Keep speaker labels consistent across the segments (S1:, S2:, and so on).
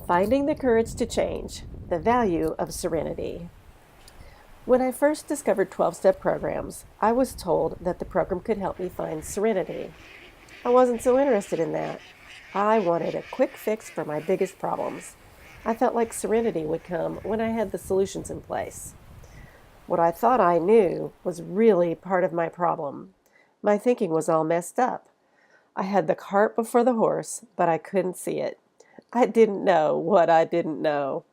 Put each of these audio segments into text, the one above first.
S1: Finding the courage to change, the value of serenity. When I first discovered 12-step programs, I was told that the program could help me find serenity. I wasn't so interested in that. I wanted a quick fix for my biggest problems. I felt like serenity would come when I had the solutions in place. What I thought I knew was really part of my problem. My thinking was all messed up. I had the cart before the horse, but I couldn't see it. I didn't know what I didn't know.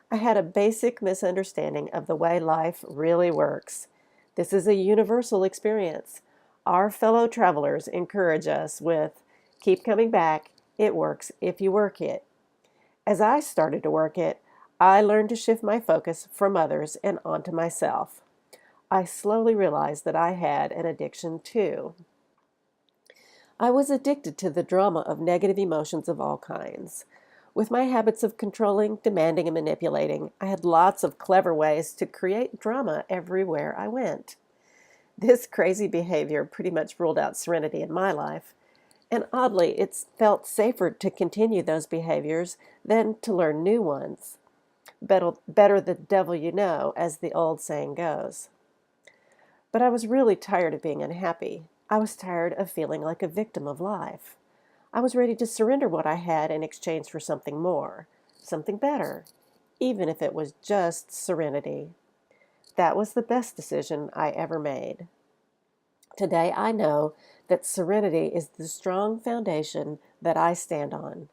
S1: I had a basic misunderstanding of the way life really works. This is a universal experience. Our fellow travelers encourage us with, keep coming back, it works if you work it. As I started to work it, I learned to shift my focus from others and onto myself. I slowly realized that I had an addiction too. I was addicted to the drama of negative emotions of all kinds. With my habits of controlling, demanding, and manipulating, I had lots of clever ways to create drama everywhere I went. This crazy behavior pretty much ruled out serenity in my life, and oddly, it felt safer to continue those behaviors than to learn new ones. Better the devil you know, as the old saying goes. But I was really tired of being unhappy. I was tired of feeling like a victim of life. I was ready to surrender what I had in exchange for something more, something better, even if it was just serenity. That was the best decision I ever made. Today I know that serenity is the strong foundation that I stand on.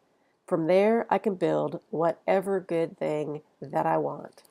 S1: From there, I can build whatever good thing that I want.